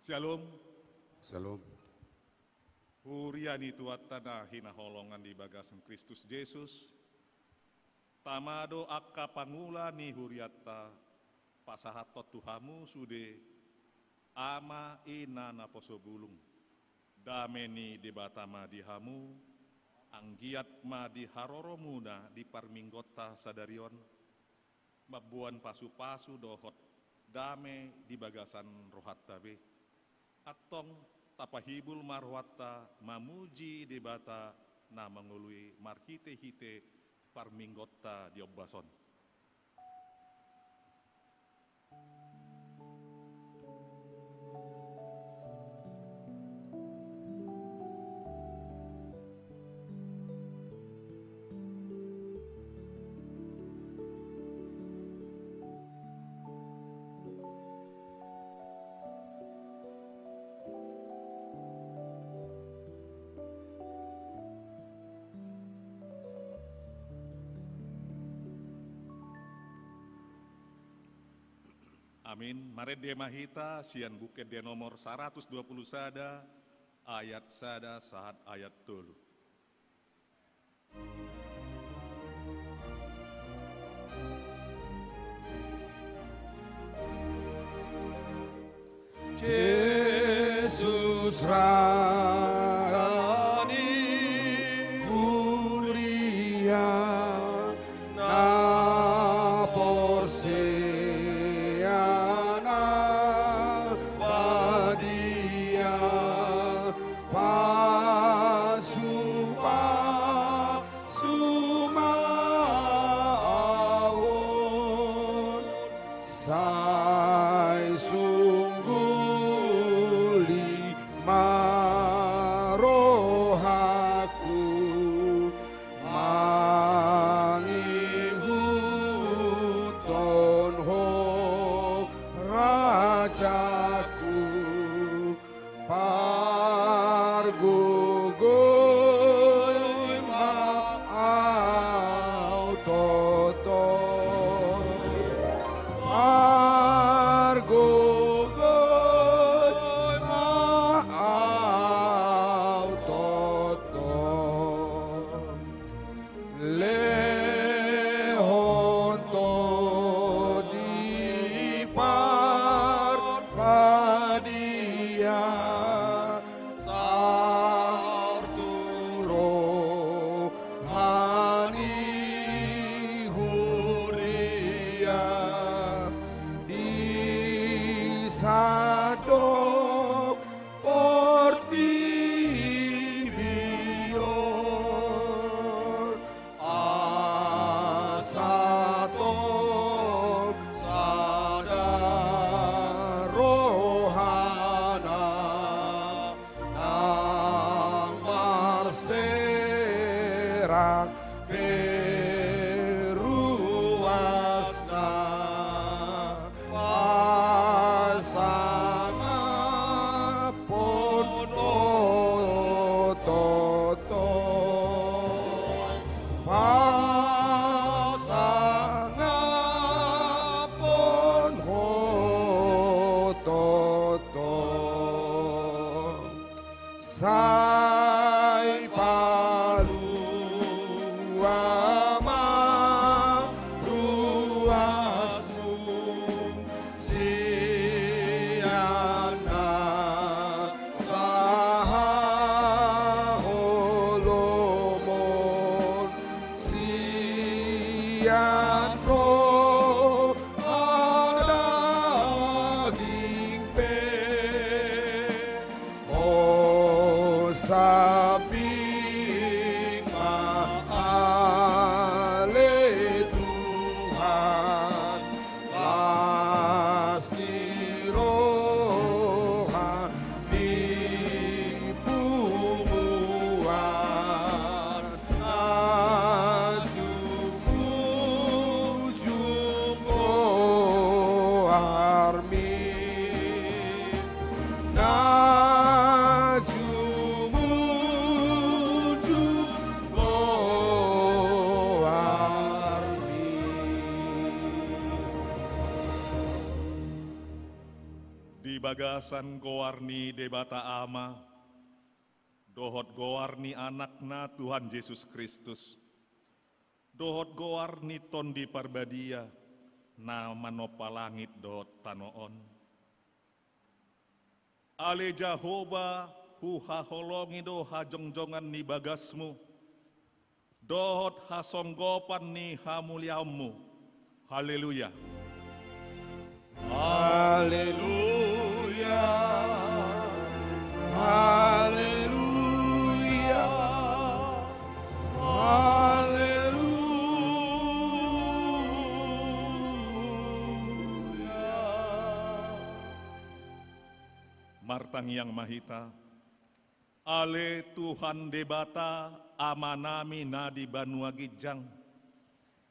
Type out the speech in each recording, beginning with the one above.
Shalom. Shalom. Huriani tuatana hina holongan di bagasan Kristus Yesus. Tamado akka pangula ni huriata pasahatot tuhamu sude ama ina naposo bulung. Dameni debatama dihamu anggiat ma di haroro muna di parminggota sadarion. Mabuan pasu-pasu dohot dame di bagasan rohattabe. Atong tapahibul marwata mamuji debata na mangului marhite-hite parminggota di obbason. Amin. Mari dia mahita sian buket dia nomor 120 sada ayat sada saat ayat tulu. Yesus rani mulia na porsi Di bagasan gowarni debata ama, dohot gowarni anakna Tuhan Yesus Kristus, dohot gowarni tondi parbadia, nama nopa langit dohot tanoon. Ale Jahoba huha holongi do hajongjongan ni bagasmu, dohot hasonggopan ni hamuliamu. Haleluya. Haleluya, haleluya, haleluya. Martang yang mahita, ale Tuhan debata amanami nadi banua gijang,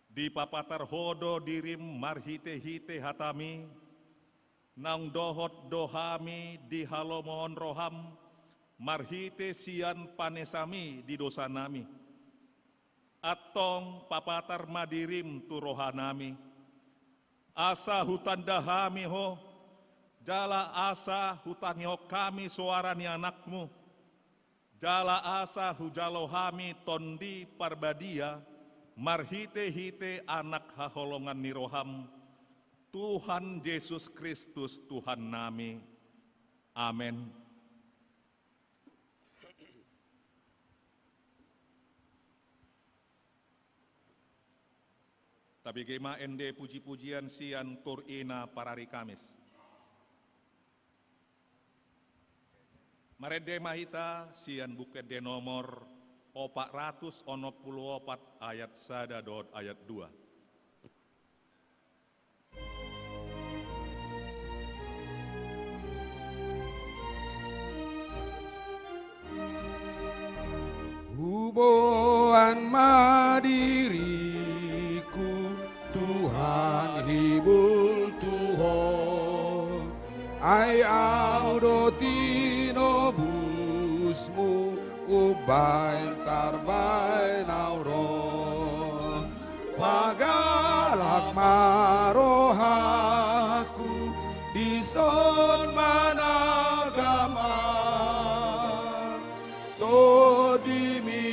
di papatar hodo dirim marhite-hite hatami, nang dohot dohami di halo mohon roham, marhite sian panesami di dosa nami. Atong papatar madirim tu rohanami, asa hutan dahami ho, jala asa hutangi ho kami suarani anakmu, jala asa hujalohami tondi parbadia, marhite-hite anak haholongan ni roham, Tuhan Yesus Kristus Tuhan nami. Amin. Tapi gema ende puji-pujian sian Qur'ina parari Kamis. Marede mahita sian buket de nomor 494 ayat 1 dot ayat 2. Huboan madiriku, Tuhan hibul Tuhan, ai audo tinobusmu, ubain tarbain auro, pagalak marohaku, dison managama, todimi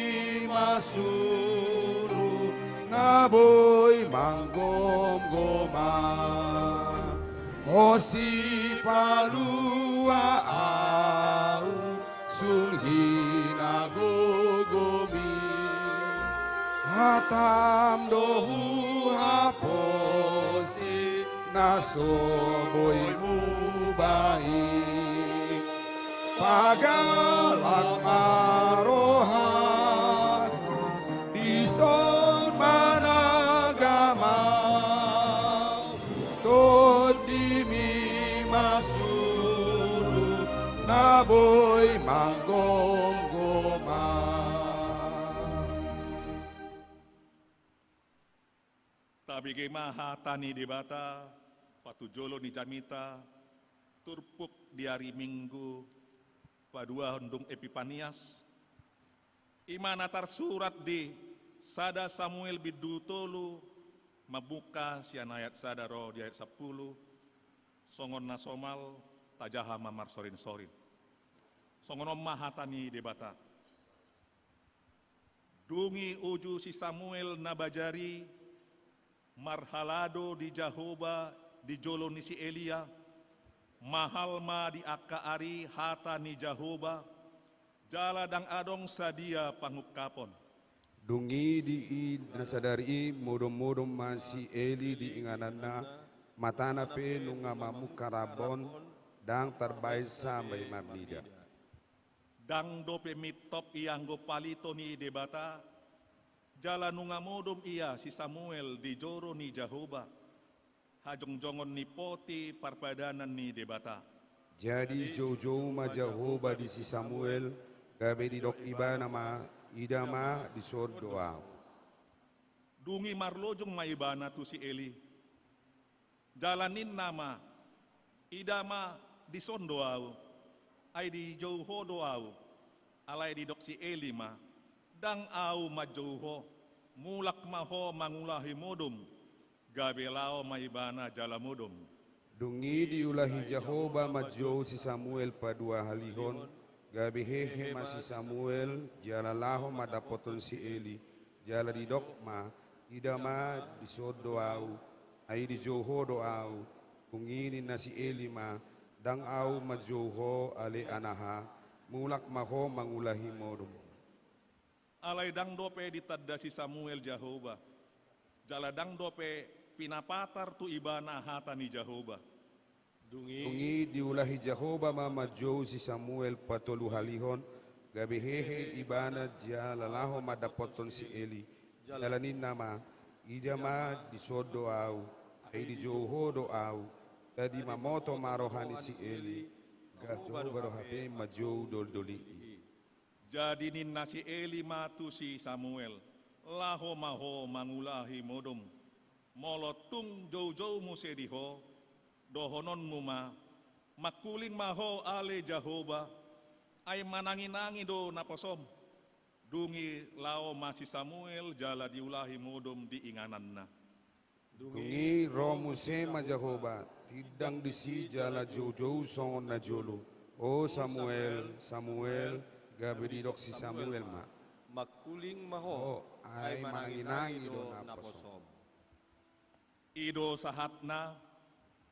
masuru, naboy manggom-goma, osi palua au, sulhina gogomi, hatam dohu haposi, nasoboy mubahi, pagalak marohan, dison managama, todimi masuru, naboy manggom-goma. Tabi gema hatani debata, patujolo ni jamita, turpuk di hari Minggu, padua hondung Epipanias, imanatar surat di Sada Samuel bidutolu, mabuka sian ayat sadaro di ayat 10, songon nasomal tajaha mamar sorin-sorin. Songon mahatani debata. Dungi uju si Samuel nabajari, marhalado di Jahoba di jolo ni si Elia, mahalma di akaari hata ni Jahoba, jala dang adong sadia pangukapon. Dungi di nasadari modom-modom masih Eli di inganana, matana pe nunga mamuk karabon, dang terbaik sampai marbida. Dang dope mitop ianggo palito ni debata, jala nunga modom ia si Samuel di joro ni Jahoba, hajong-jongon ni poti parpadanan ni debata. Jadi jauh-jauh ma Jahoba di si Samuel, gabe di dok iba nama idama di sordoa. Dungi marlojong maibana tu si Eli, jalanin nama idama di sondoau, ay di jauho doau, alay di dok si Eli ma, dang au majauho, mulak maho mangulahi modum, gabe lao maibana jala modum, Dungi diulahi Jehovah majo si Samuel padua halihon, gabihehe ma si Samuel, jalalaho madapoton si Eli, jala di dokma, idama di sodoau, ay di joho doau, kungini na si Eli ma, dang au majoho ale anaha, mulak maho mangulahi modum. Alay dang dope ditadda si Samuel Jehovah. Jala dang dope pinapatar tu ibana hatani Jehovah. Dungi diulahi Jehovah mamajo si Samuel patolu halihon, gabihehe ibana jalalaho madapoton si Eli, jalanin nama, idama di sodo au, ay di joho do au, tadi mamoto marohani si Eli, gajo barohape majo dol-doli. Jadi ninna si Eli matu si Samuel, laho maho mangulahi modom, molotung jau-jau musediho, dohonon muma, makuling maho ale Jehovah, ay manangi-nangi do naposom, dungi lao masih Samuel jala diulahi modom diinganan na. Dungi romuse ma Jehovah, tidang disi jala jojo songon na jolo, o Samuel, Samuel, gabi didok si Samuel ma. Makuling maho ay mananginangi do naposom. Ido sahatna,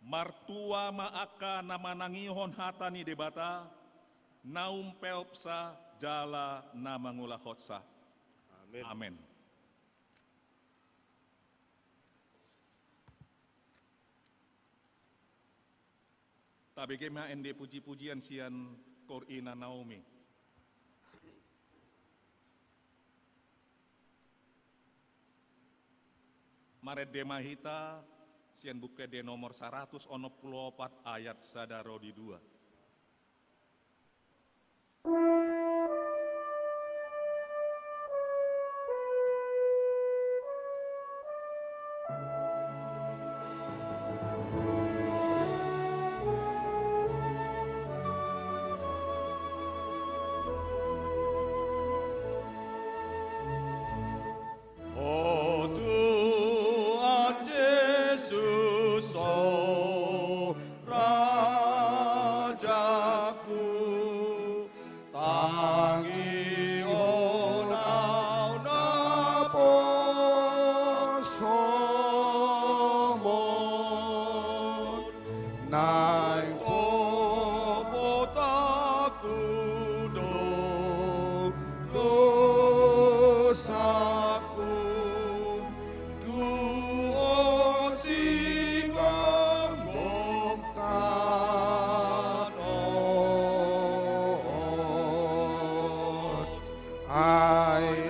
martua maaka na manangihon hatani debata, naum peopsa jala na mangulahotsa. Amin. Amin. Tabi kema ende puji-pujian sian Korina Naomi. Maret demahita sian buke de nomor 164 ayat sadaro di 2. Oh Tuhan Yesus, oh Rajaku, tangi onau naposomon, naing popotaku do dosaku, tuo singang momtanon. Ay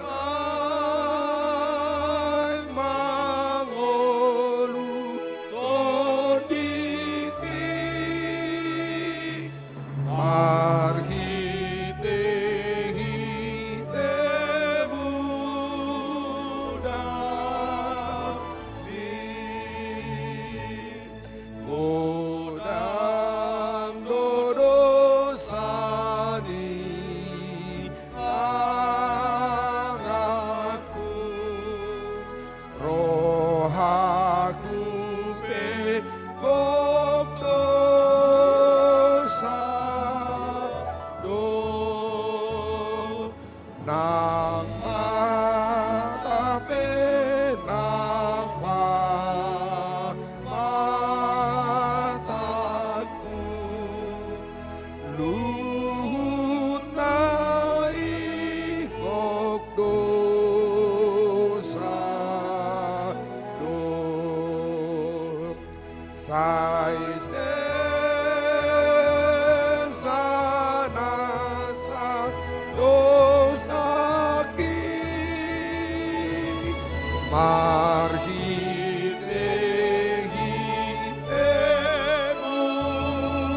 mangolu todiki, marhite-hite budami, modang dodosani anakku, rohaku pe dosa do nang matape nang mataku, luhut na ihok dosa do sai sana sa dosaki, marhite-hite budami.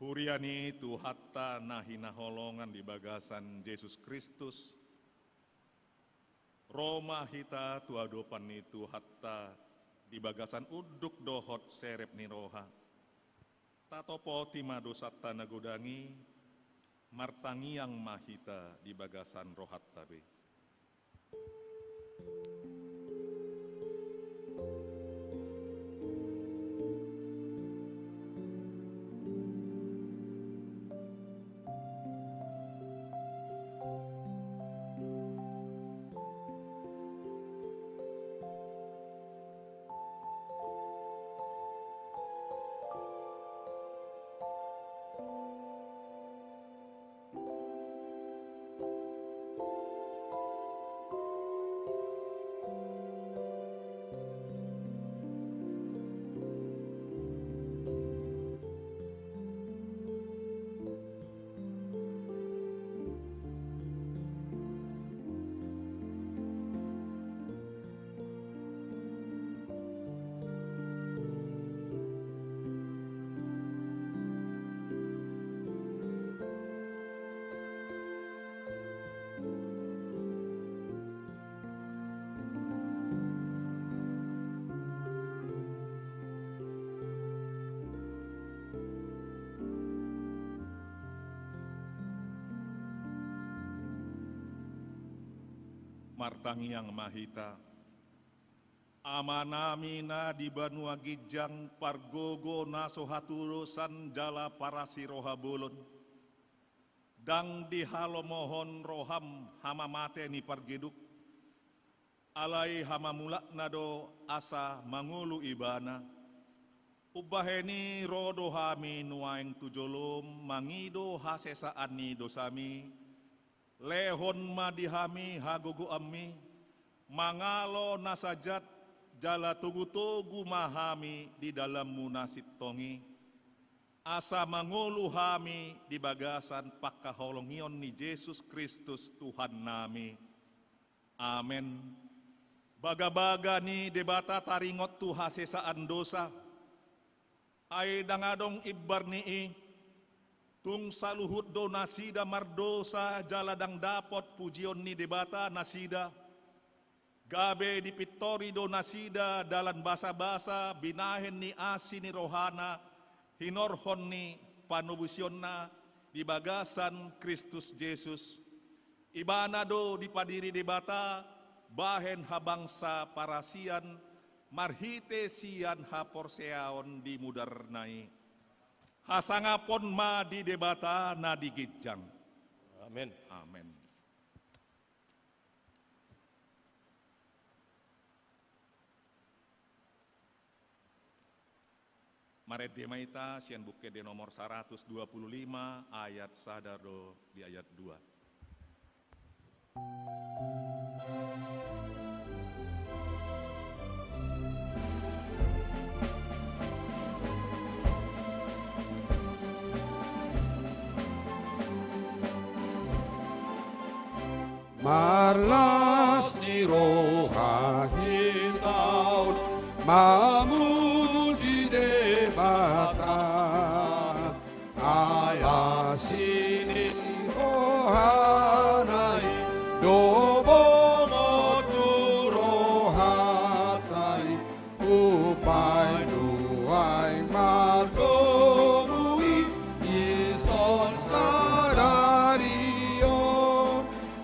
Huriani tu hatta nahina holongan di bagasan Yesus Kristus. Roma hita tu adopan itu hatta di bagasan uduk dohot serep niroha. Tatopo tima dosatta nagodangi, Martangiang mahita di bagasan rohat tabe. Martangiang mahita, amanamina di Banua Gijang pargogo naso haturusan jala parasi rohabulun, dang di halomohon roham hama mate ni pargeduk, alai hama mulak nado asa mangulu ibana, ubaheni rodo hami nuaeng tujolom mangido hasesaan ni dosami, lehon madihami hagogo ami, mangalo nasajat jala tugu-tugu mahami di dalam munasit tongi, asa mangulu hami di bagasan pakaholongion ni Yesus Kristus Tuhan nami. Amen. Baga-baga ni debata taringot tu hasesaan dosa, ay dangadong ibar nii, tung saluhut do nasida mardosa jaladang dapot pujion ni debata nasida, gabe di pitori do nasida dalan basa-basa binahen ni asi ni rohana, hinorhon ni panubusion na di bagasan Kristus Yesus, ibana do di padiri debata bahen habangsa parasian, marhite sian haporseaon di mudarnai. Hasangapon ma di debata na di Gijang. Amin. Amen. Maret demaita sian buke de nomor 125 ayat sadaro di ayat 2. Marlas ni rohahin taun, mamulti debata, ayasini rohanai, dobongo tu rohatai, upay nuay margomui, ison sadariyo,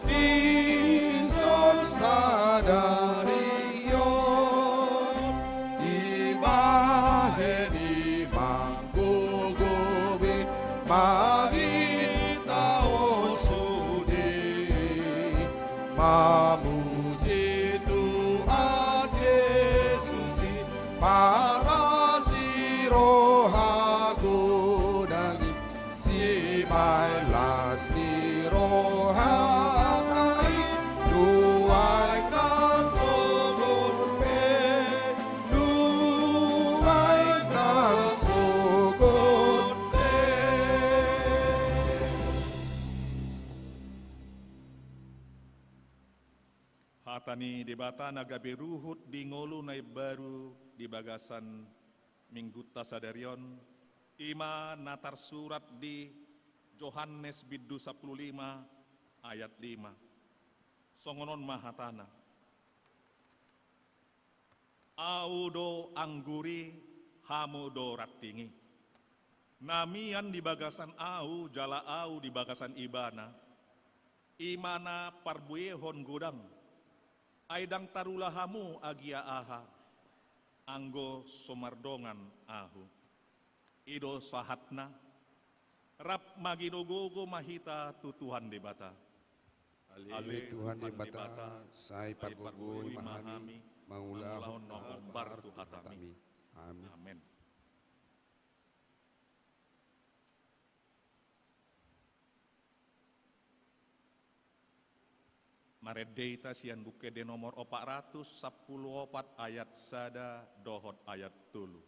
ison sadariyo, ibaheni manggugubi, magitaon sudi, mamuji Tuhan Yesusi, para si rohaku dagi, si mailas ni rohakai, duai kan sugun pe, duai kan sugun pe. Hatani debata naga beruhut di ngolu nai baru di bagasan mingguta sadarion, ima natar surat di Yohanes biddu 15 ayat 5. Songonon mahatana. Audo angguri hamudo rattingi. Namian di bagasan au, jala au di bagasan ibana, imana parbuehon godang, aidang tarulahamu agia aha, anggo somardongan ahu. Ido sahatna, rap maginogogo mahita tutuhan debata. Ale Tuhan di bata, sai pargogoi mahami, maulah nombar tuhatami. Amin. Amin. Maredeita sian buke de nomor 414 ayat sada dohot ayat tulu.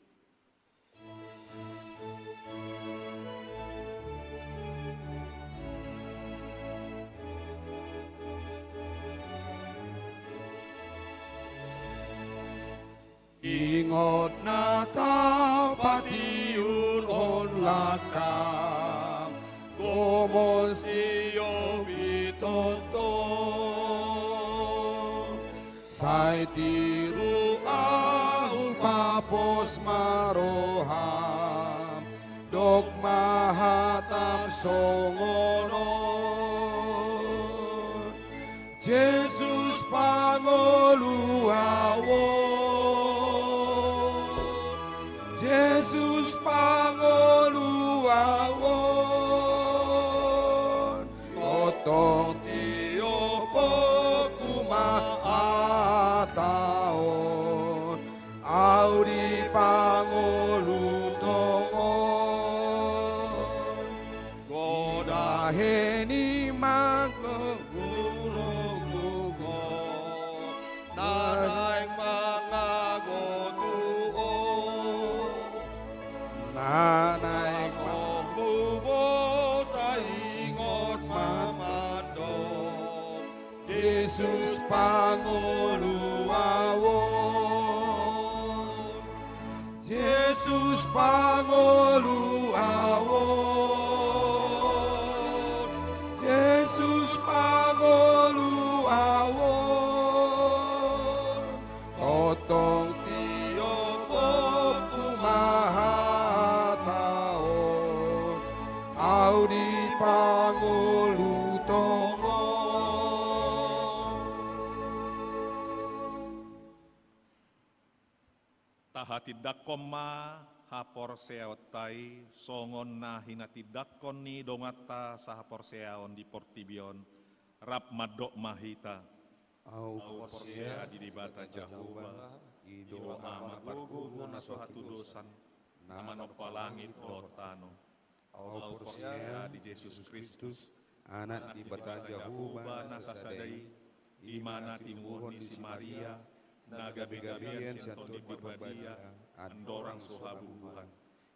Ingot na ta patiur on lakam, komos iyo bitoto. Sai tiru au papos maroham, dok mahatam songono. Jesus pangoluawon, Jesus pangoluawon, kotong tiopo kumaataon, audi pangolutongon, godaheni mangkeguro-gugo, nanaing mga gotuon, nanay pagbubo sa ingot mamandong, Jesus pangoluawon, Jesus pangoluawon, Jesus pangoluawon, totong tiopo kumahataon, audi pangulutongon. Tahatidakom ma hapor seotai songon na hinatidakon ni dongata sa hapor seaon di portibion rap madok mahita Au porsea di dibata jahuba ido ama pargugu na suatu dosan nama nopa langit dotano au porsea di Yesus Kristus anak di bata Jahuba na sasadai imana timur di si Maria naga-gabian sianto di berbadia andorang suhabuhan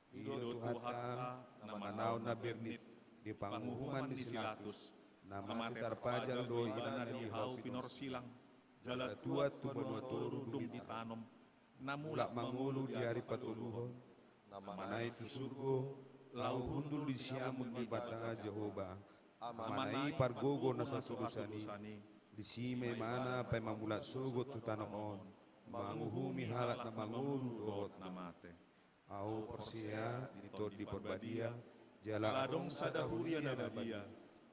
ido tuhata nama naon na bernit di panguhuman di silatus nama terpajal doi na di hau pinor silang jala tua tubenua toru dung ditanom namulak mangulu di hari patuluhon nama itu surgo lau hundul di siamun di bata Jehovah amanai pargogo na sasurusani di sime mana pai mamulat sugot tu tanamon manguhumi halat na mangulu dohot na mate au persia ditod di perbadia jala adong sadahuria na badia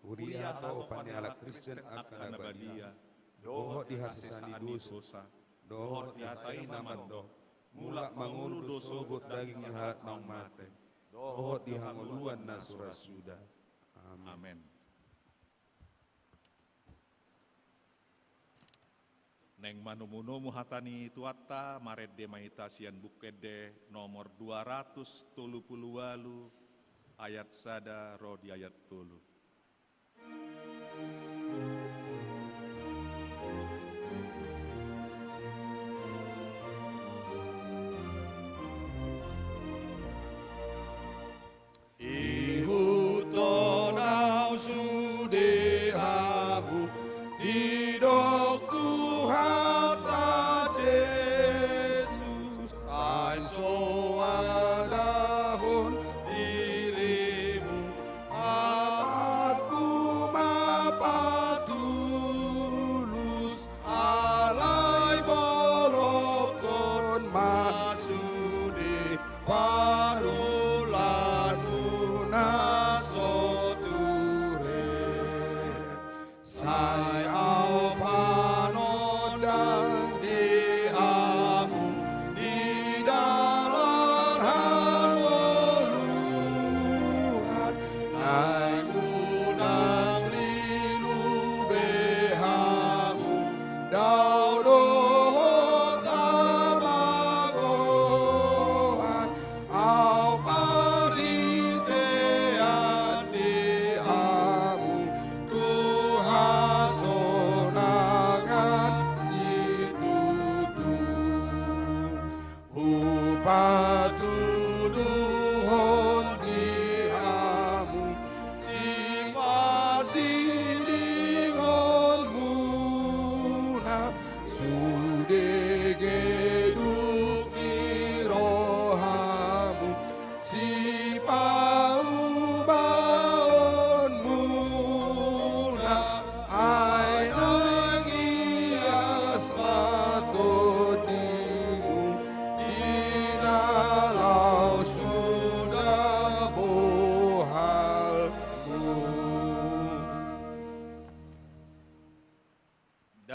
huria atau pane ala Kristen akan badia dohot di hasesani dosa dohot di atai namando mulak mangulu dosogot daging halat na mate dohot di hanguluan na surasuda. Amin. Neng manumuno muhatani tuata maredde maita sian bukede nomor 238 ayat sada rodi ayat tulu. Ihutonau sudehamu idok Tuhan ta Yesus, sai soadahon dirimu aku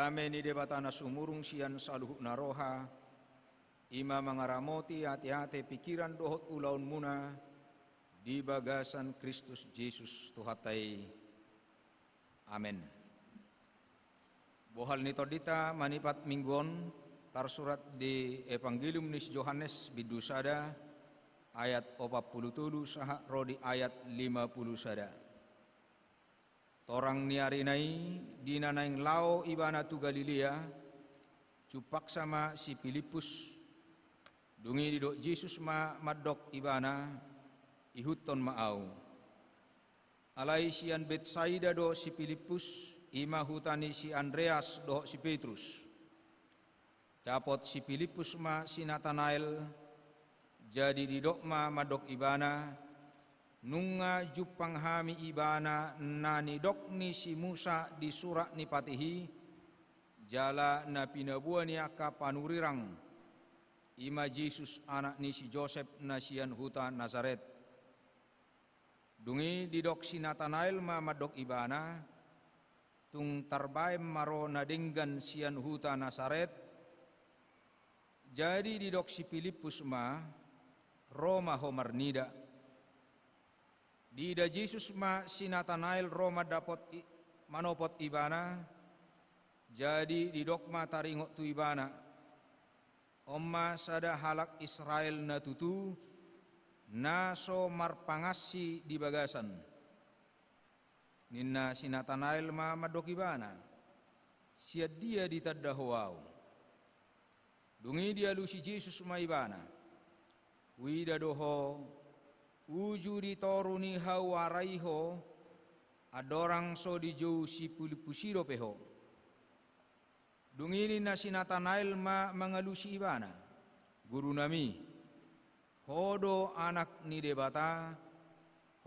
Dame ni debatana sumurung sian saluhu naroha, ima mangaramoti hati-hati pikiran dohot ulaun muna, di bagasan Kristus Yesus Tuhatai. Amin. Bohal ni todita manipat mingguon tarsurat di Evangelium ni Yohanes bidusada ayat 47 saha rodi ayat 50 sada. Torang niarinai dina naing lao ibana tu Galilea cupak sama si Filipus dungi didok Yesus madok ibana ihuton maau. Alai sian Betsaida do si Filipus ima hutani si Andreas do si Petrus. Dapot si Filipus si Nathanael jadi didok madok ibana nunga jupang hami ibana nani dok ni si Musa di surak ni patihi jala na pinabuan ni aka panurirang ima Yesus anak ni si Joseph na sian huta Nazaret. Dungi didok si Nathanael madok ibana tung tarbaem maro nadinggan sian huta Nazaret. Jadi didok si Filipus Roma homarnida. Dida Yesus si Nathanael Roma dapot manopot ibana. Jadi didok taringok tu ibana. Omma sada halak Israel na tutu naso marpangasi di bagasan. Ninna si Nathanael madok ibana. Sia dia ditadahuau. Dungi dia lusi Yesus ibana. Wida doho uju ditoruni hawaraiho adorang so di jauh si Filipusiro peho. Dungini nasi Nathanael mengalusi ibana. Guru nami, hodo anak ni debata,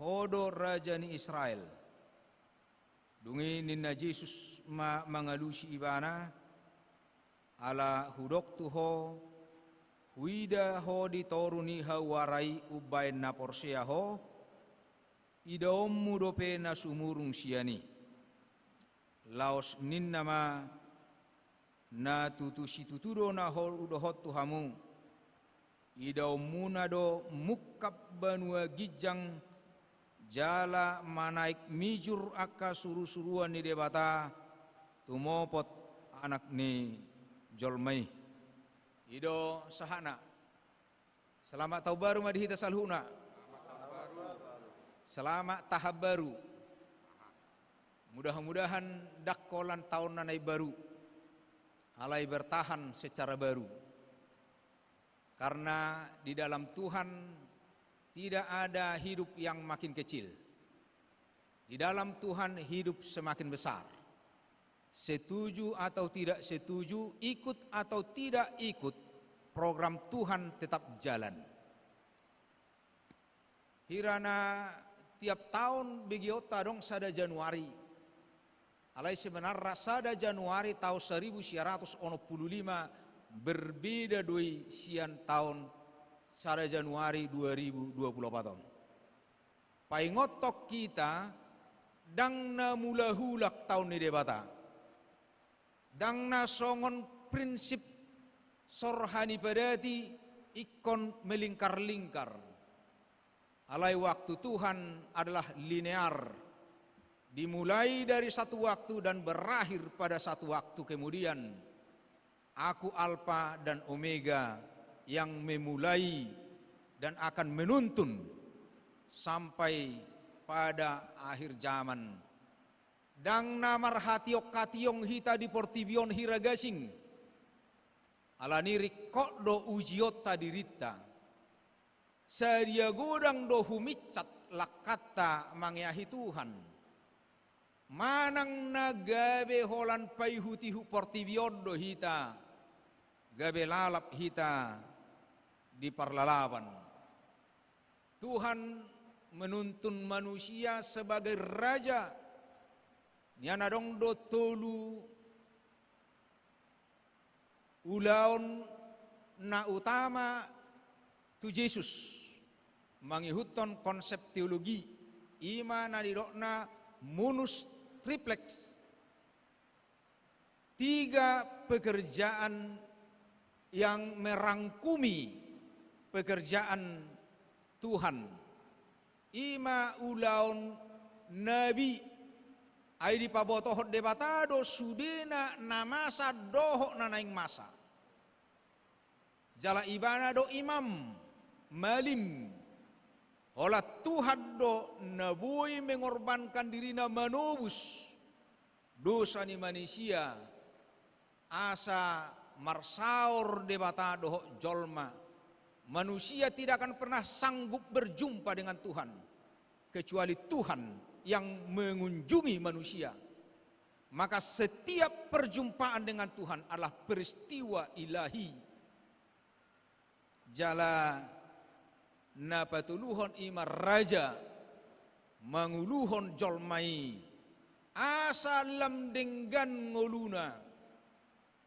hodo raja ni Israel. Dungini na Yesus mengalusi ibana, ala hudok tuho wida ho ditoruni hawarai ubain na porsea ho ida ommu dope na sumurung siani laos ninnama na tutusi tutudo na hol udohot tuhamu ida ommuna do mukkab banua gijang jala manaik mijur akka suru-suruan ni debata tumopot anak ni jolmai. Ido sahana. Selamat tahun baru madihita salhuna. Selamat tahap baru. Mudah-mudahan dakkolan tahun nanai baru. Alai bertahan secara baru. Karena di dalam Tuhan tidak ada hidup yang makin kecil. Di dalam Tuhan hidup semakin besar. Setuju atau tidak setuju, ikut atau tidak ikut, program Tuhan tetap jalan. Hirana tiap tahun begiota dong sada Januari. Alai sebenarnya sada Januari tahun 1945 berbeda dari sian tahun sada Januari 2024. Paingotok kita dang na mulahulak tahun ni debata. Dang na songon prinsip sorhani padati ikon melingkar-lingkar. Alai waktu Tuhan adalah linear. Dimulai dari satu waktu dan berakhir pada satu waktu kemudian. Aku Alfa dan Omega yang memulai dan akan menuntun sampai pada akhir zaman. Dang namar hatiok kationg hita di portibion hiragasing. Alani kok do ujiota dirita. Sadia godang do humicat lakata mangyahi Tuhan. Manang nagabe holan paihutihu portibion do hita. Gabe lalap hita di parlalawan. Tuhan menuntun manusia sebagai raja. Niana dong do tolu ulaon na utama tu Yesus mangihuton konsep teologi ima na didokna munus triplex 3 pekerjaan yang merangkumi pekerjaan Tuhan. Ima ulaon nabi ai di pabotohot debatado sudena namasa doho nanaing masa. Jala ibana do imam malim. Olah Tuhan do nabui mengorbankan dirina manobus dosa ni manusia. Asa marsaur debatado jolma. Manusia tidak akan pernah sanggup berjumpa dengan Tuhan kecuali Tuhan yang mengunjungi manusia. Maka setiap perjumpaan dengan Tuhan adalah peristiwa ilahi. Jala napatuluhon ima raja manguluhon jolmai asa lamdenggan ngoluna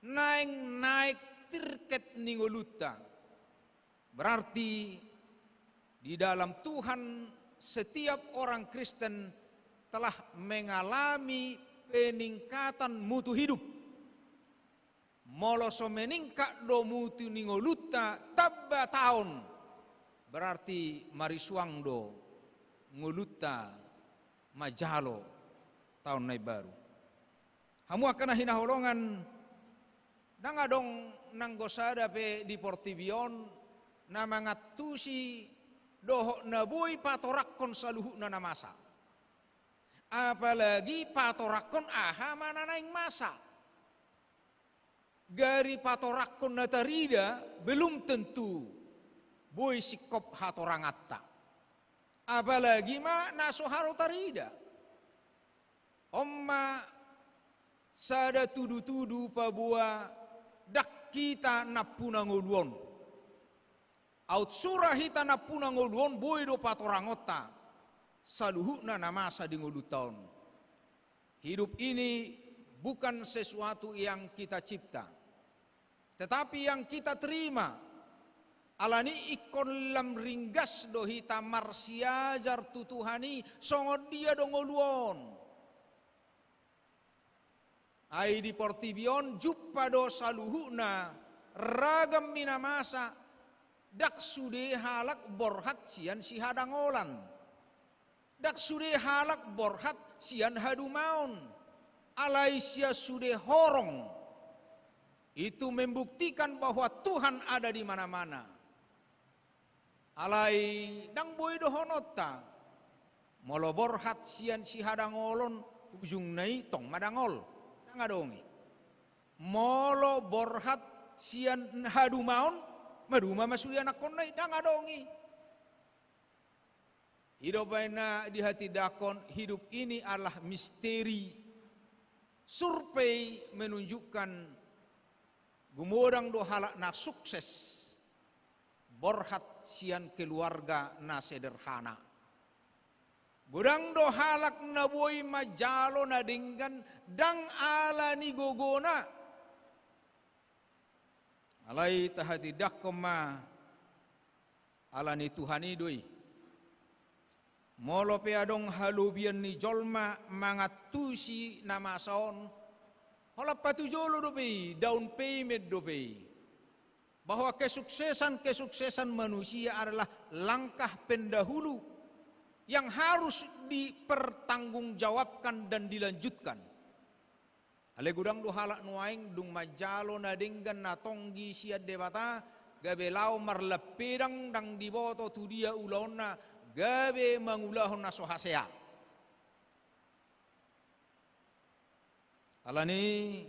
naik tirket ningoluta. Berarti di dalam Tuhan setiap orang Kristen telah mengalami peningkatan mutu hidup. Moloso meningkat do mutu ningoluta tabba tahun. Berarti marisuang do ngoluta majalo tahun nai baru. Hamu akan hinaholongan nangadong nanggosada pe di Portibion na mangatusi doho nabuy patorakon saluhu na namasa. Apalagi patorakon aha mananaing masa. Gari patorakon na tarida belum tentu boy sikop hatorangatta. Apalagi ma nasoharo tarida. Omma sada tudu-tudu pabua dak kita napuna nguluon. Aut surah hita napuna nguluon boy do patorangota. Saluhu na namasa di ngulutaon. Hidup ini bukan sesuatu yang kita cipta. Tetapi yang kita terima. Alani ikon lam ringgas do hita marsiajar tutuhani songod dia do nguluon. Ai di Portibion juppa do saluhu na ragam minamasa. Dak sude halak borhat sian si hadangolan. Dak sude halak borhat sian hadumaun. Alai sia sude horong. Itu membuktikan bahwa Tuhan ada di mana-mana. Alai dang boy dohonota. Molo borhat sian si hadangolon ujung nai tong madangol. Dang adongi. Molo borhat sian hadumaun maduma masuli anak konai dang adongi. Hidup baina di hati dakon, hidup ini adalah misteri. Survei menunjukkan gumodang do halak na sukses. Borhat sian keluarga na sederhana. Godang do halak na boy majalo na denggan dang ala ni gogona. Alai tahati dakoma alani Tuhani doi. Molo pe adong halubian ni jolma mangatusi nama saon. Hola patujolo do pe down payment do pe. Bahwa kesuksesan manusia adalah langkah pendahulu yang harus dipertanggungjawabkan dan dilanjutkan. Ale gudang do halak nuaing dung majalo na denggan na tonggi siad debata gabe lau marlepedang dang diboto tu dia ulona gabe mangulahon na sohasea. Alani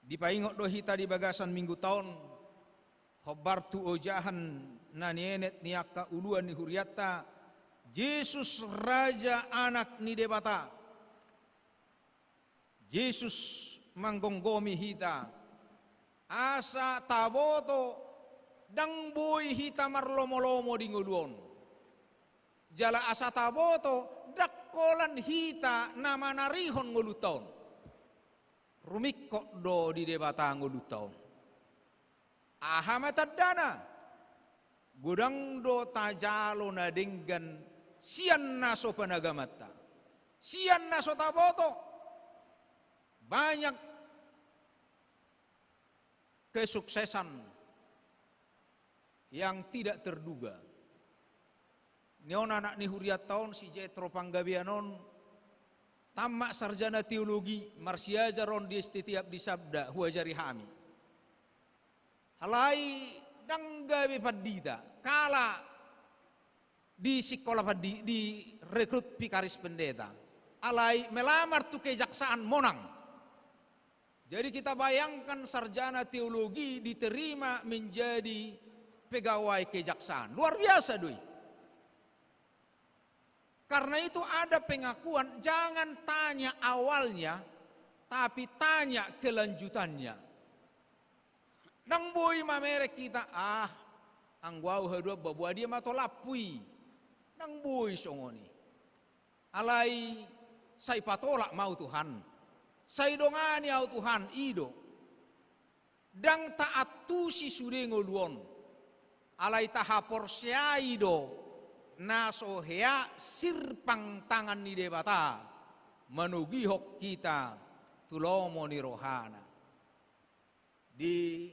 dipaingot do hita di bagasan minggu tahun khobar tu ojahan na nienet niaka uluan ni huriata Yesus raja anak ni debata. Yesus manggonggomi hita asa taboto dang boy hita marlomo-lomo di nguluon. Jala asa taboto dakkolan hita nama narihon nguluton. Rumikko do di debata nguluton. Aha matadana gudang do tajalo na denggan sian naso panagamata. Sian naso taboto. banyak kesuksesan yang tidak terduga. Neon anak ni huriat tahun si Jetro Panggabianon tamak sarjana teologi marsiaja ron di setiap disabda huajari hami. Halai danggabe padita kala di sekolah padi di rekrut pikaris pendeta. Alai melamar tu kejaksaan monang. Jadi kita bayangkan sarjana teologi diterima menjadi pegawai kejaksaan. Luar biasa doi. Karena itu ada pengakuan, jangan tanya awalnya, tapi tanya kelanjutannya. Nang boy mamere kita, anggwau hadua babua dia mato lapui. Nang boy songoni. Alai say patolak mau Tuhan. Say dongani au Tuhan ido. Dang taat tu si sudengo luon. Alai tahapor siaido. Naso hea sirpang tangan ni debata menugihok kita tulomo ni rohana. Di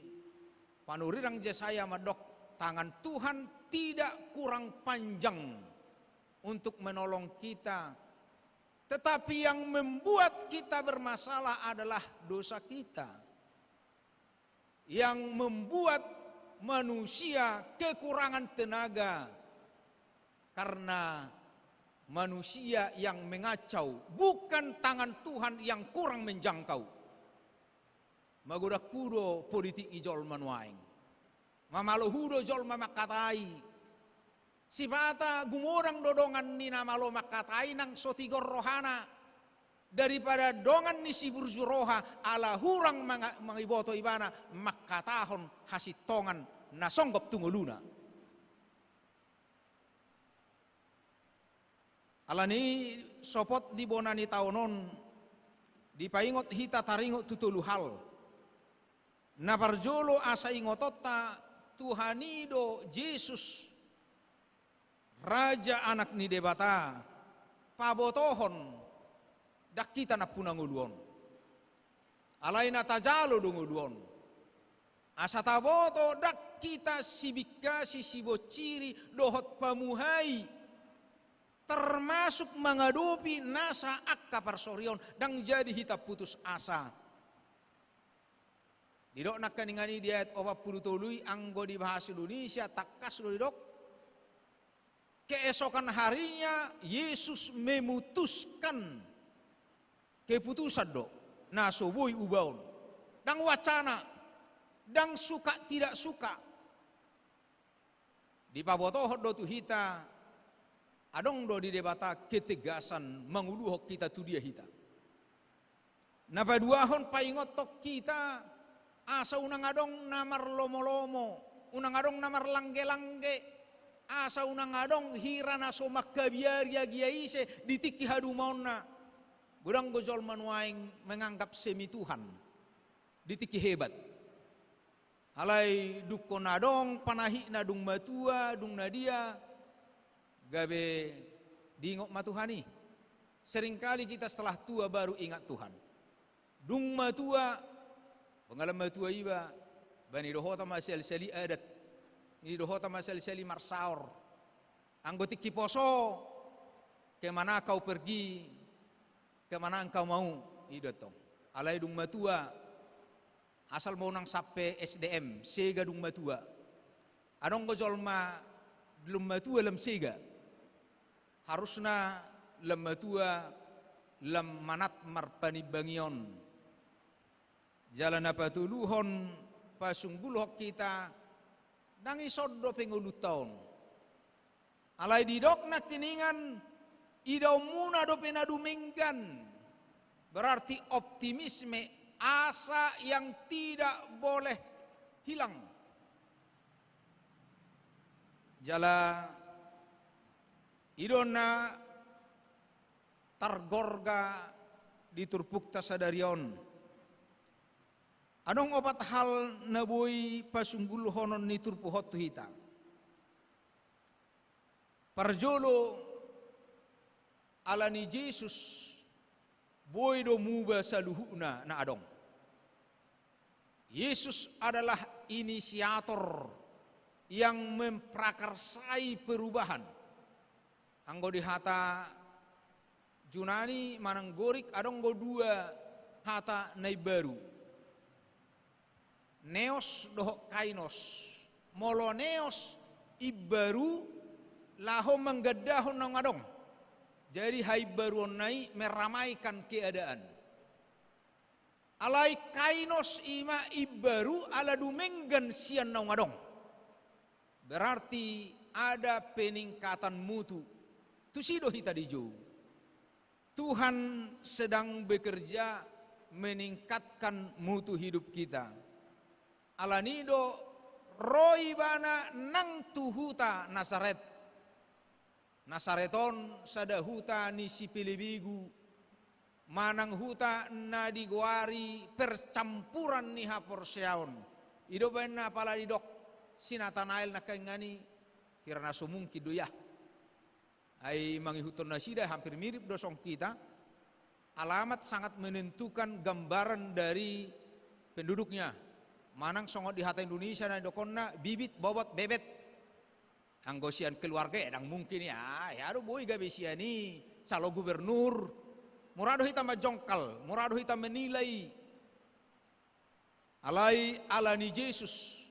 panurirang Yesaya madok tangan Tuhan tidak kurang panjang untuk menolong kita, tetapi yang membuat kita bermasalah adalah dosa kita, yang membuat manusia kekurangan tenaga. Karena manusia yang mengacau, bukan tangan Tuhan yang kurang menjangkau. Magodak kudo politik ijol manuaing. Mamalo hudo jol mamakatai. Sipata gumorang dodongan ni namalo makatai nang sotigor rohana. Daripada dongan ni si burjuroha ala hurang mangiboto ibana makatahon hasitongan nasonggop tunguluna. Alani sopot di bonani taonon dipaingot hita taringot tutulu hal. Naparjolo asa ingotota Tuhanido Yesus Raja anak ni debata pabotohon dak kita na punanguluon. Alay na tajalo dunguluon. Asa taboto dak kita sibika sibociri dohot pamuhai. Termasuk menghadapi nasa akka parsorion dan jadi hita putus asa. Didok nak kaningani di ayat 40 anggo di bahasa Indonesia takas lo didok. Keesokan harinya Yesus memutuskan keputusan dok. Nasoboi ubaon. Dan wacana. Dan suka tidak suka. Di pabotohot do tu hita. Adong do di debata ketegasan manguluhok kita tu dia hita. Napaduahon paingot tok kita asa unang adong namar lomo-lomo, unang adong namar langge-langge, asa unang adong hirana so makabiarya giaise ditiki hadumona. Budang gojol manuaing menganggap semi Tuhan, ditiki hebat. Alai dukon adong panahi na dung matua, dung nadia, gabe dingok matuhani. Seringkali kita setelah tua baru ingat Tuhan. Dung matua, pengalaman matua iba, bani dohota masel-seli adat, ni dohota masel-seli marsaor. Anggoti kiposo, kemana kau pergi, kemana engkau mau, idotong. Alai dung matua, asal mau nang sape SDM, sega dung matua. Adong gojolma belum matua lem sega. Harusna lematua lem manat marpani bangion. Jalan apa tuluhon pasunggulohok kita nangi sodo pengulut tahun. Alai didok nak kiningan idaw muna do penaduminggan. Berarti optimisme asa yang tidak boleh hilang. Jala idona targorga diturpukta sadarion. Anong opat hal naboy pasunggul honon ni turpuhot hita. Parjolo ala ni Jesus boy do muba saluhuna na adong. Yesus adalah inisiator yang memprakarsai perubahan. Anggo di hata Junani mananggorik adong go dua hata nai baru. Neos doho kainos. Molo neos ibaru laho menggadahon nang adong. Jadi hai baru nai meramaikan keadaan. Alai kainos ima ibaru ala dumenggan sian nang adong. Berarti ada peningkatan mutu. Tu sido hita dijo. Tuhan sedang bekerja meningkatkan mutu hidup kita. Alanido roibana nang tuhuta Nasaret. Nasareton sadahuta ni sipilibigu. Manang huta na digwari percampuran ni haporseaon. Ido ben na pala didok sinatanail na kangani hirana sumungki doya. Ay mangihuton na sida hampir mirip dosong kita. Alamat sangat menentukan gambaran dari penduduknya. Manang songot di hata Indonesia na dokonna bibit bobot bebet. Anggosian keluarga edang mungkin ya aduh boy gabe siani calo gubernur. Murado hita majongkal, murado hita menilai. Alai alani Yesus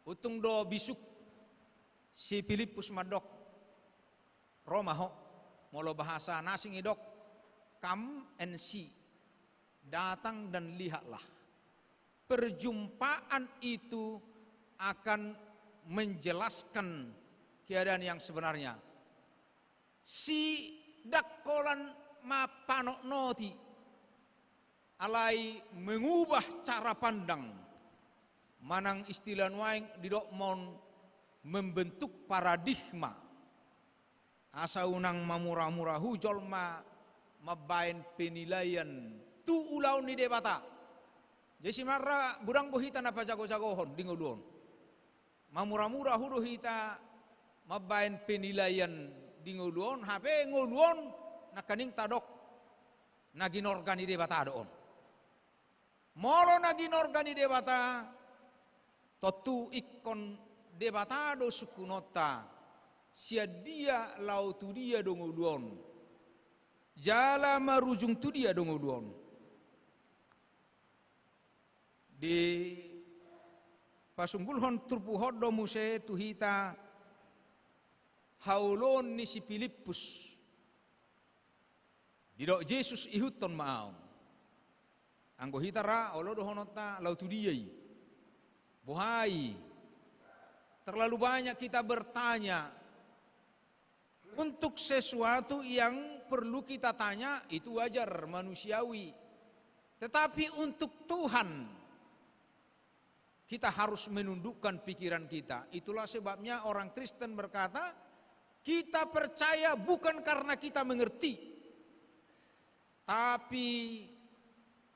utung do bisuk si Filipus madok Roma ho molo bahasa nasing idok come and see, datang dan lihatlah. Perjumpaan itu akan menjelaskan keadaan yang sebenarnya. Si dakolan mapanok noti alai mengubah cara pandang. Manang istilah nuaing didok mon membentuk paradigma. Asa unang mamurah-murahu jolma mabain penilaian tu ulau ni debata. Jadi marra budang bohita napa jago-jagohon dinguluon. Mamurah-murah hudo hita mabain penilaian dinguluon hape nguluon nakaning tadok nagin organi debata doon. Molo nagin organi debata totu ikon debatado sukunota sia dia lau tu dia donguluon. Jala marujung tu dia donguluon. Di pasunggulhon turpuhodo muse tuhita haulon ni si Filipus. Didok Yesus ihuton maau. Anggo hitara olo dohonota lautu diai. Bohai. Terlalu banyak kita bertanya untuk sesuatu yang perlu kita tanya itu wajar manusiawi. Tetapi untuk Tuhan kita harus menundukkan pikiran kita. Itulah sebabnya orang Kristen berkata, kita percaya bukan karena kita mengerti. Tapi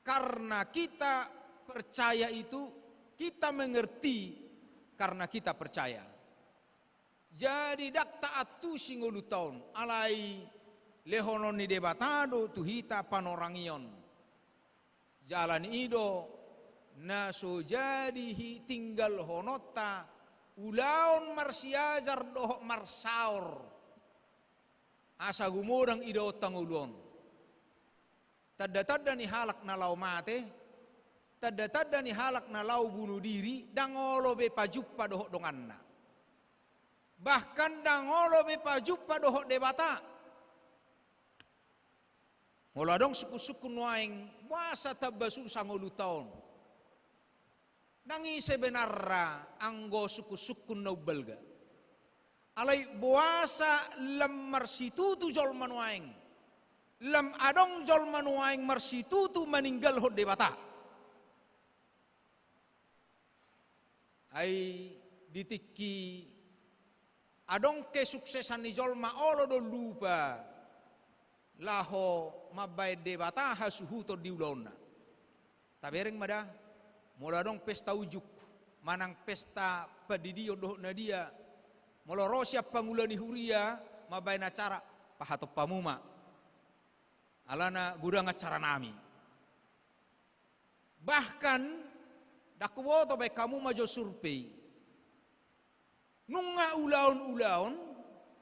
karena kita percaya itu, kita mengerti karena kita percaya. Jadi dak taatu singolu taun alai lehonon ni debatado tuhita panorangion. Jalan ido naso jadihi tinggal honota ulaon marsiajar dohok marsaur. Asa gumodang ido tangulon. Tadda-tadda ni halak na lau mate, tadda-tadda ni halak na lau bunuh diri, dangolo be pajuppa dohok donganna. Bahkan dangolo be pajuppa dohok debata. Ngoladong suku-suku nuaing, wasa tabasu sangolu taon. Dangi sebenarra anggo suku-suku naubalga. Alai buasa lemar situtu jol manuaing. Lam adong jol manuaing marsitutu meninggal hod debata. Ai ditiki adong kesuksesan ni jol ma olo do lupa laho mabay debata hasuhuto diulona. Tabereng mada mula dong pesta ujuk manang pesta padidio doh nadia molorosya pangulani huria mabay na cara pahato pamuma. alana gudang acara nami. Bahkan dakuwoto baik kamu majo survei. Nunga ulaon-ulaon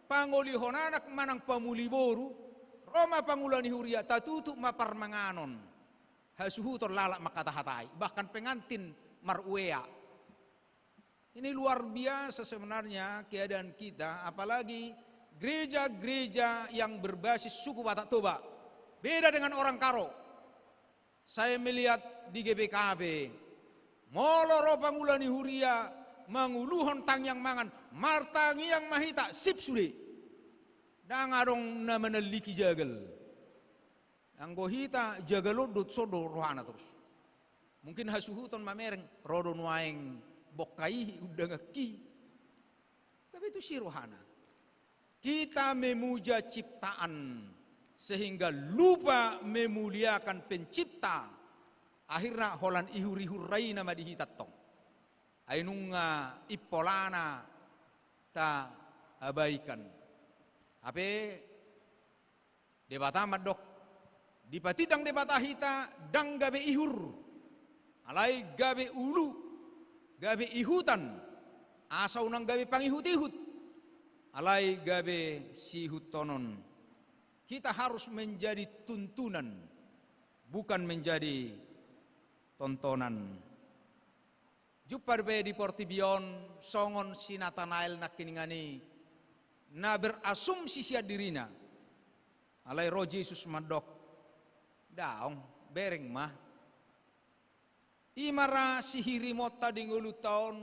pangolihon anak manang pamuli boru Roma pangulani huria tatutuk maparmanganon. Hasuhutor lalak makatahatai. Bahkan pengantin maruea. Ini luar biasa sebenarnya keadaan kita, apalagi gereja-gereja yang berbasis suku Batak Toba. Beda dengan orang Karo. Saya melihat di GBKB, moloro pangulani huria, manguluhon tang yang mangan, martangi yang mahita, sip sude. Dan adong na meneliki jagal. Ang gohita jagalodot sodo rohana terus. Mungkin hasuhuton mamereng, rodo nuaeng bokai udah ngeki. Tapi itu si rohana. Kita memuja ciptaan sehingga lupa memuliakan pencipta. Akhirnya holan ihur-ihur rai nama dihitat tong. Ainunga ipolana ta abaikan. Ape debata madok dipatidang debata hita dang gabe ihur. Alai gabe ulu, gabe ihutan. Asa unang gabe pangihut-ihut. Alai gabe sihut tonon. Kita harus menjadi tuntunan, bukan menjadi tontonan. Jupar be di Portibion, songon si Nathanael nakiningani, na berasumsi sia dirina. Alai roh Yesus madok, daong bereng mah. Imara si hirimota di ngulu tahun,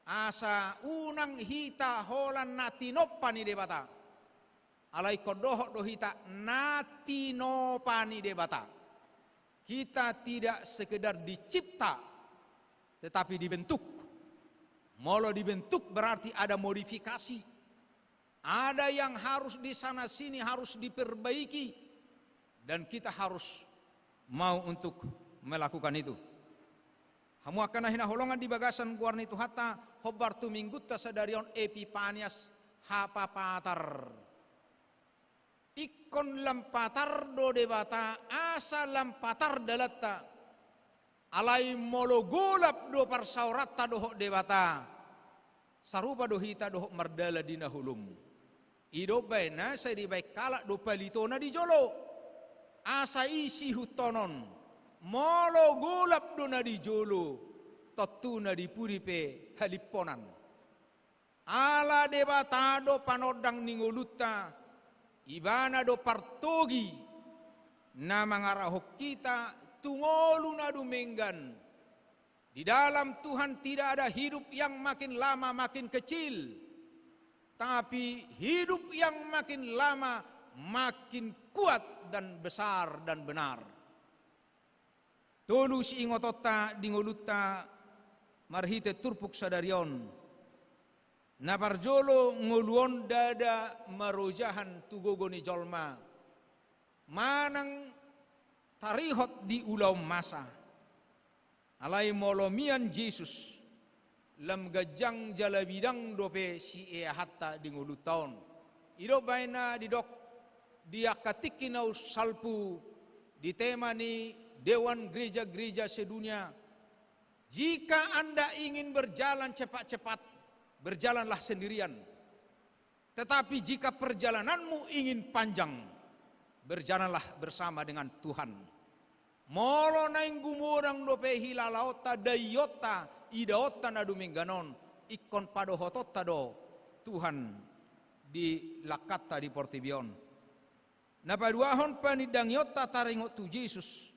asa unang hita holan natinopani debata. Alai kodohok dohita natinopani debata. Kita tidak sekedar dicipta, tetapi dibentuk. Molo dibentuk berarti ada modifikasi. Ada yang harus di sana sini harus diperbaiki. Dan kita harus mau untuk melakukan itu. Hamu akan hina holongan di bagasan guarni tu hatta hobar tu minggutta sadarion Epipanias hapapatar. Ikon lampatar do debata asa lampatar dalatta. Alai mologolap do parsaurata dohok debata. Sarupa dohita dohok mardala dina hulum. Ido baina saya di baik kalak do palitona di jolo. Asa isi hutonon. Mologolap do na di jolo. Totuna di puripe haliponan. Ala debata do panodang ningoluta. Ibana do partogi. Na mangarahok kita tungolu na dumenggan. Di dalam Tuhan tidak ada hidup yang makin lama makin kecil. Tapi hidup yang makin lama makin kuat dan besar dan benar. Tulus ingotota dingoluta marhite turpuk sadarion. Naparjolo ngoluon dada marojahan tugogoni jolma. Manang tarihot di ulau masa. Alai molomian Yesus lam gajang jalabidang dope si ea hatta di ngulutaon. Ido baina didok diakatikinau salpu di tema ni Dewan Gereja-Gereja sedunia. Jika Anda ingin berjalan cepat-cepat, berjalanlah sendirian. Tetapi jika perjalananmu ingin panjang, berjalanlah bersama dengan Tuhan. Molo naing gumurang dope hilalaota dayota idaota na dumingganon ikon padohotota do Tuhan di lakata di Portibion. Napaduahon panidang yota taringot tu Yesus.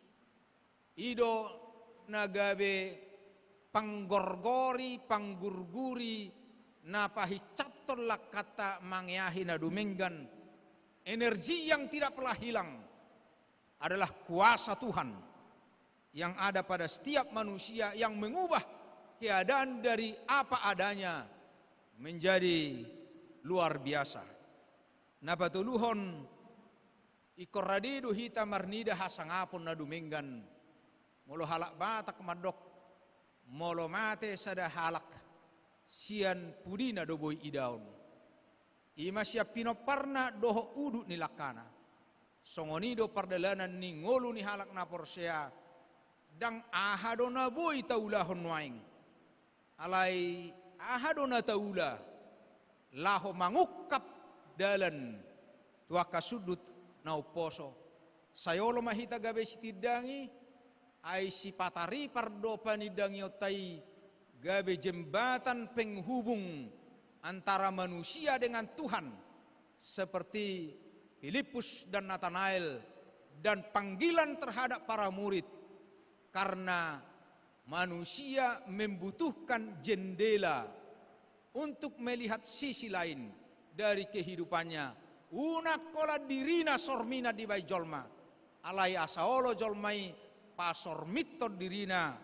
Ido nagabe panggorgori panggurguri napahicaton lakata mangyahi na duminggan. Energi yang tidak pernah hilang adalah kuasa Tuhan yang ada pada setiap manusia yang mengubah keadaan dari apa adanya menjadi luar biasa. Napatuluhon ikoradido hita marnida hasangapon na duminggan molo halak batak madok molo mate sada halak sian pudina doboy idaon. Ima siya pinoparna doho udu nilakana. songonido pardalanan ni ngolu ni halak na porsea dang ahado na boy taulahon waing alay ahado na taula laho mangukap dalan tua kasudut na uposo sayolo mahita gabe sitidangi ay si patari pardo panidangi otai gabe jembatan penghubung antara manusia dengan Tuhan seperti Filipus dan Nathanael dan panggilan terhadap para murid karena manusia membutuhkan jendela untuk melihat sisi lain dari kehidupannya. Unakola dirina sormina di bai jolma alai asaolo jolmai pasormito dirina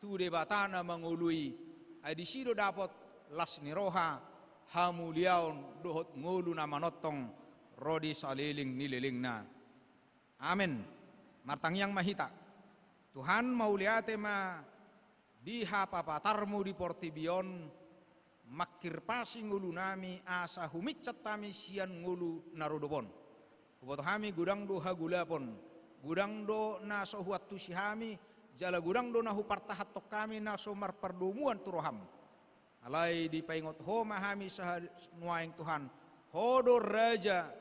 tu debatana mengului adisido dapat lasni roha hamuliaun dohot ngulu na manotong rodi saliling nililingna. Amin. Martang yang mahita. Tuhan mauliate ma diha papatarmu di portibion makir pasi ngulu nami asa humicet tami sian ngulu narudobon. Ubot hami gudang do hagulapon. Gudang do na sohuat tusihami jala gudang do na hupartahat tok kami na somar perdumuan turoham. Alai di paingot ho mahami sah nuaing Tuhan. Hodo raja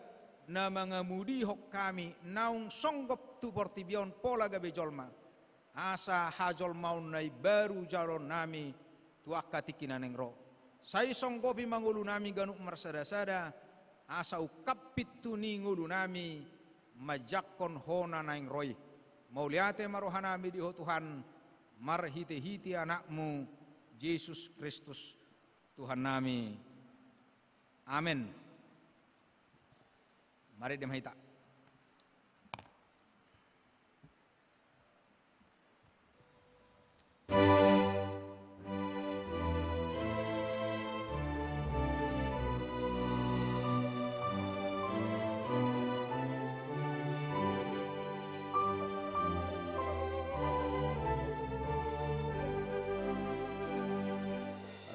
na mengemudi hok kami naung songgop tu portibion pola gabe jolma asa hajol maun nai baru jalon nami tu akatikinan engro sai songgopi mangulu nami ganuk marsada-sada asa ukapit tu ni ngulu nami majakon hona naing roy mauliate marohanami di ho Tuhan marhite-hiti anakmu Yesus Kristus Tuhan nami. Amin. Mari demahita.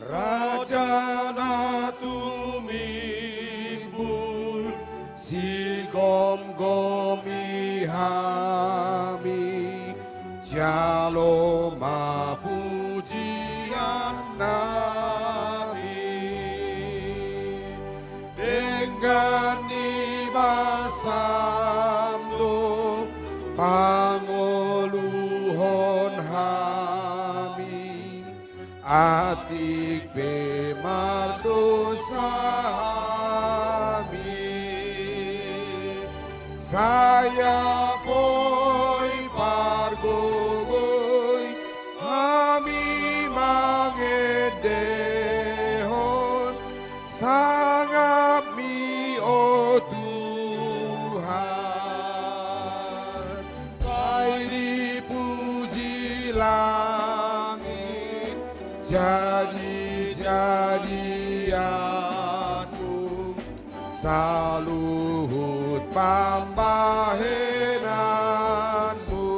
Raja na tumibul si gom-gomi hami jalo mapujian nami dengan ibasamdo pangoluhon hami atik bemardosa saya boy pargogoy kami mangedehon sangap mi o Tuhan sai dipuji langit jadi-jadianmu saluhut pambahenanmu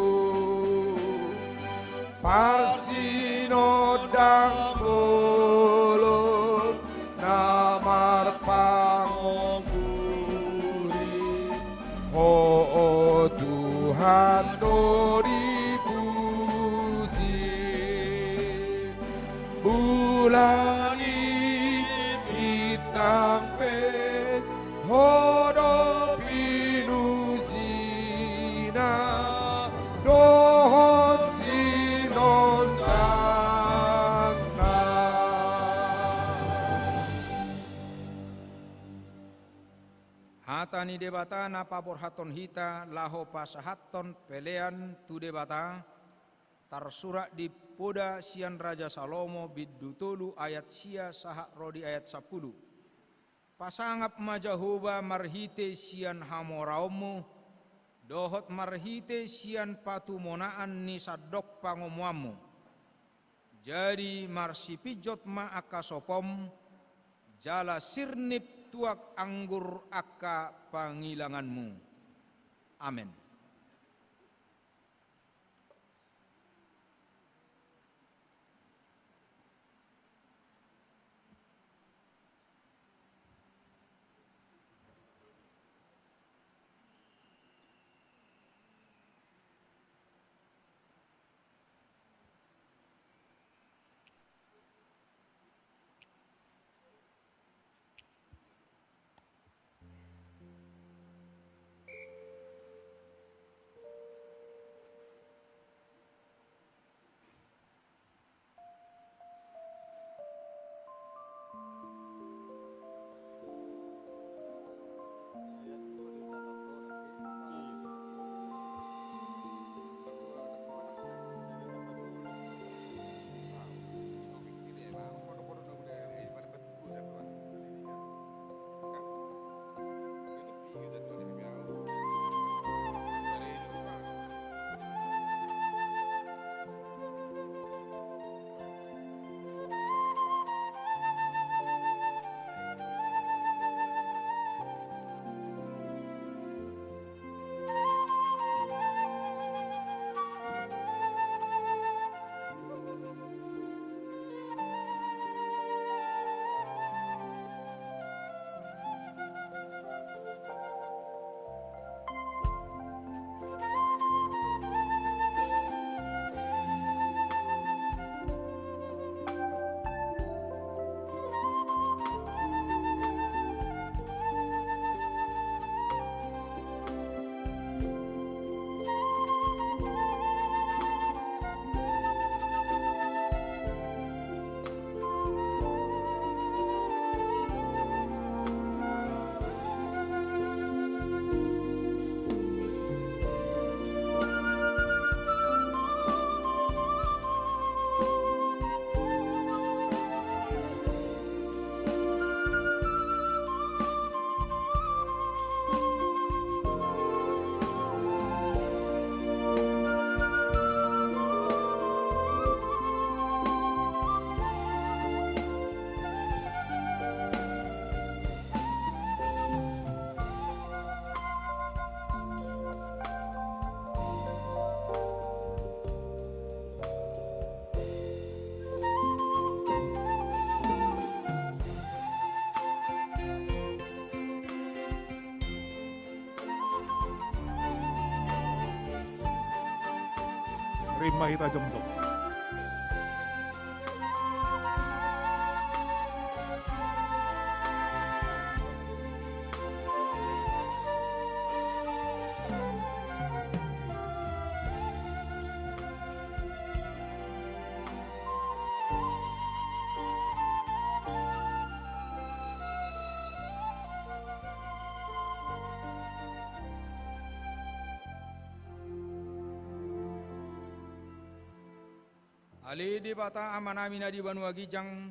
pasti nodang bolon namar pangomuri oh Tuhan no dipuji bulan ini bintang hodo pinuzina dohon sinondangna. Hatani debata na papor haton hita laho pasahaton pelean tu debata tarsurat di poda sian Raja Salomo bidutulu ayat sia sahak rodi ayat 10. Pasangap majahuba marhite sian hamoraumu dohot marhite sian patumonaan ni sadok pangomuamu jadi marsipijot ma akasopom jala sirnip tuak anggur aka pangilanganmu. Amin. Rimma hita jomjom. Ali di bata amanami na di Banua Gijang,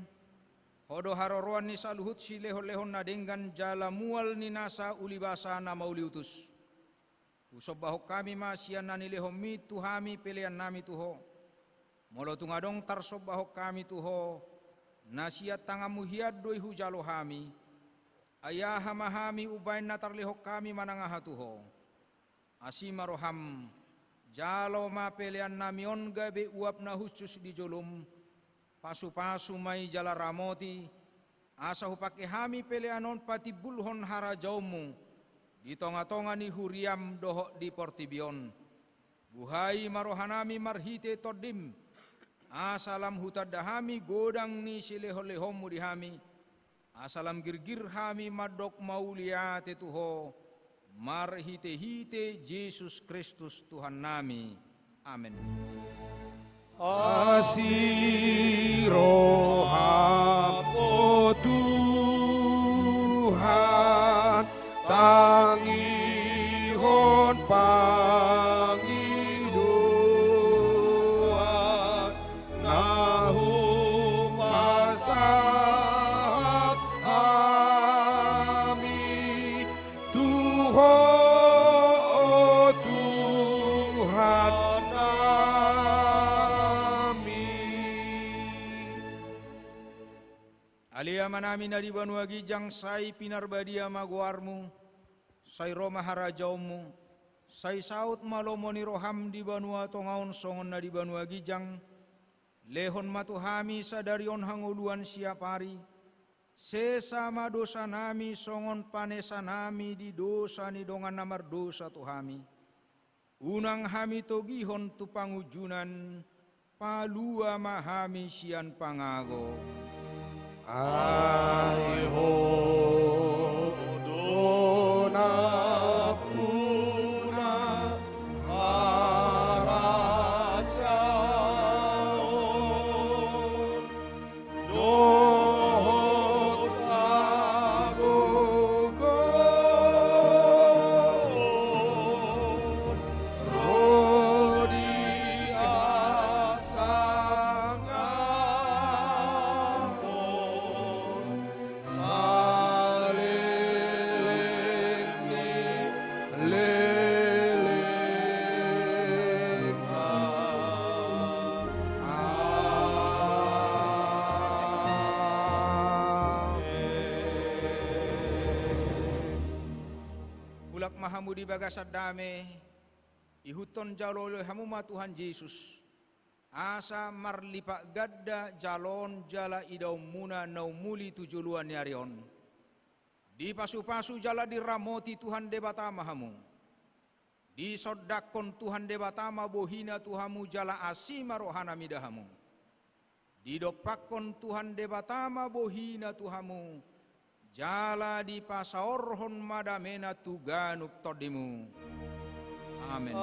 hodo haroroan ni saluhut si lehon-lehon na denggan jala mual ni nasa ulibasa na mauliutus. Usob bahok kami masian na nilehom mi tuhami pilihan nami tuho. Molo tungadong tarsob bahok kami tuho, nasiat tangamu hiad doi hujalo hami. Ayah hamahami ubain na tarlehok kami manangaha tuho. Asimaroham, jalo mapelian namion gabe uap na husus di jolum, pasu-pasu may jala ramoti, asa hupake hami peleanon pati bulhon harajaumu, di tonga-tonga ni huriam dohok di portibion. Buhai marohanami marhite todim, asalam hutadahami godang ni sileho-lehomu di hami, asalam girgir hami madok mauliate tuho, marhite-hite Yesus Kristus Tuhan nami. Amin. Asiroham Tuhan, tangihon pangidoan, nahum masahat ami, Tuhan Alia manami na di Banua Gijang say pinarbadia maguarmu, say Roma harajaumu, say saut malomo ni roham di Banua tongaon songon na di Banua Gijang, lehon matuhami sadarion hanguluan siapari, sesama dosa nami songon panesa nami di dosa ni dongan namar dosa tuhami. Unang hami togihon tu pangujunan, palua mahami sian pangago. Aiho dona puna harajaon, dohot agogon, rodi asangapon, saleleng ni leleng Ulak mahamudi bagasad dame, ihuton jalolo hamuma Tuhan Yesus. Asa marlipa gadda jalon jala idaw muna naumuli tujuluan yarion. Di pasu-pasu jala diramoti Tuhan debata mahamu. Di sodakon Tuhan debata bohina Tuhamu jala asima rohana midahamu. Di dopakon Tuhan debata bohina Tuhamu jala di pasaorhon madamena tuganup todimu. Amin.